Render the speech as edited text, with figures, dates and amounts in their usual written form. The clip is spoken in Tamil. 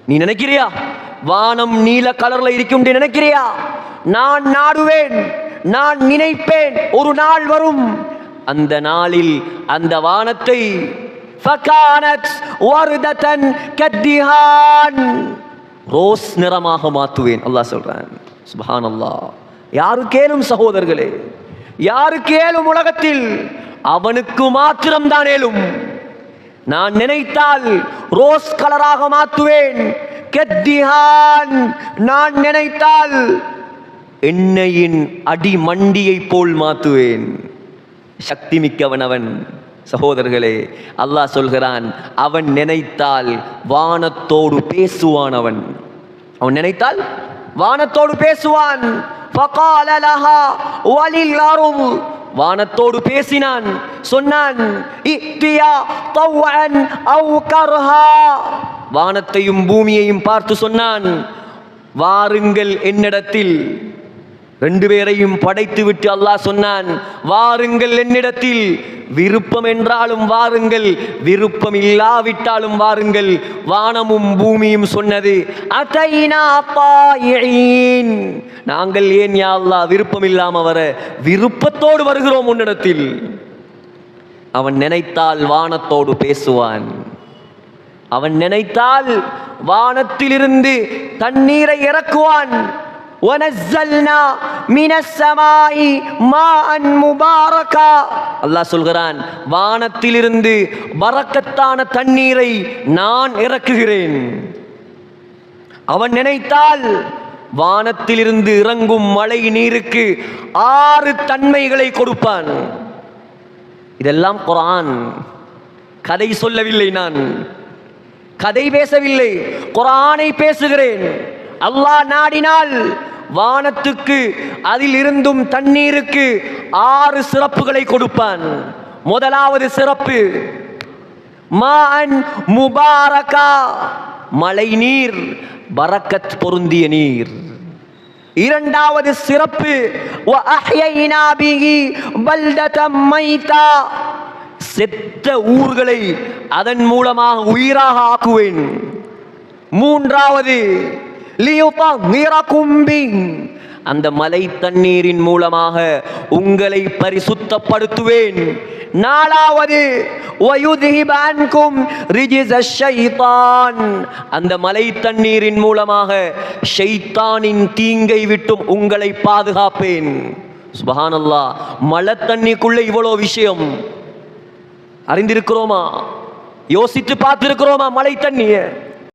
நீ நினைக்கிறியா வானம் நீல கலர்ல இருக்கும் நினைக்கிறியா? நான் நாடுவேன், நான் நினைப்பேன், ஒரு நாள் வரும், அந்த நாளில் அந்த வானத்தை ஃபகானத் வர்ததன் கத்திஹான், ரோஸ் நிறமாக மாற்றுவேன். அல்லாஹ் சொல்றான். சுப்ஹானல்லாஹ். யாருக்கேலும் சகோதரர்களே, யாருக்கேலும் உலகத்தில்? அவனுக்கு மாத்திரம்தான் ஏலும். நான் நினைத்தால் ரோஸ் கலராக மாற்றுவேன். கத்திஹான், நான் நினைத்தால் எண்ணெயின் அடி மண்டியை போல் மாற்றுவேன். சக்தி மிக்கவன் அவன். சகோதரர்களே, அல்லாஹ் சொல்கிறான், அவன் நினைத்தால் வானத்தோடு பேசுவான். அவன் நினைத்தால் வானத்தோடு பேசுவான். ஃபகால லஹா வலில் அர்ض், வானத்தோடு பேசினான், சொன்னான், இத்தியா தவ்அன் அவ் கர்ஹா, வானத்தையும் பூமியையும் பார்த்து சொன்னான், வாருங்கள் என்னிடத்தில். ரெண்டு பேரையும் படைத்து விட்டு அல்லாஹ் சொன்னான், வாருங்கள் என்னிடத்தில். விருப்பம் என்றாலும் வாருங்கள், விருப்பம் இல்லாவிட்டாலும் வாருங்கள். வானமும் பூமியும் சொன்னது, அதைனா தாயிஈன், நாங்கள் ஏன் யா அல்லாஹ் விருப்பம் இல்லாம வர, விருப்பத்தோடு வருகிறோம் உன்னிடத்தில். அவன் நினைத்தால் வானத்தோடு பேசுவான். அவன் நினைத்தால் வானத்திலிருந்து தண்ணீரை இறக்குவான். وَنَزَّلْنَا مِنَ السَّمَاءِ مَاءً مُبَارَكًا, அல்லாஹ் சொல்கிறான், வானத்திலிருந்து பரக்கத்தான தண்ணீரை நான் இறக்குகிறேன். அவன் நினைத்தால் வானத்திலிருந்து இறங்கும் மழை நீருக்கு 6 தன்மைகளை கொடுப்பான். இதெல்லாம் குர்ஆன். கதை சொல்லவில்லை, நான் கதை பேசவில்லை, குர்ஆனை பேசுகிறேன். அல்லாஹ் நாடினால் வானத்துக்கு அதில் இருந்தும் தண்ணீருக்கு 6 சிறப்புகளை கொடுப்பான். முதலாவது சிறப்பு மாஅன் முபாரகா, மழை நீர், பரக்கத் பொருந்திய நீர். இரண்டாவது சிறப்பு வ அஹ்யைனா பிஹி பல்ததம் மைதா, செத்த ஊர்களை அதன் மூலமாக உயிராக ஆக்குவேன். மூன்றாவது லியுதஹிரகும் பிஹி, அந்த மலை தண்ணீரின் மூலமாக உங்களை பரிசுத்தப்படுத்துவேன். நாலாவது வயுத்ஹிப அன்கும் ரிஜ்ஸ ஷைத்தான், அந்த மலை தண்ணீரின் மூலமாக ஷைத்தானின் தீங்கை விட்டும் உங்களை பாதுகாப்பேன். சுப்ஹானல்லாஹ். மழை தண்ணிக்குள்ள இவ்வளோ விஷயம் அறிந்திருக்கிறோமா? யோசித்து பார்த்திருக்கிறோமா? மழை தண்ணிய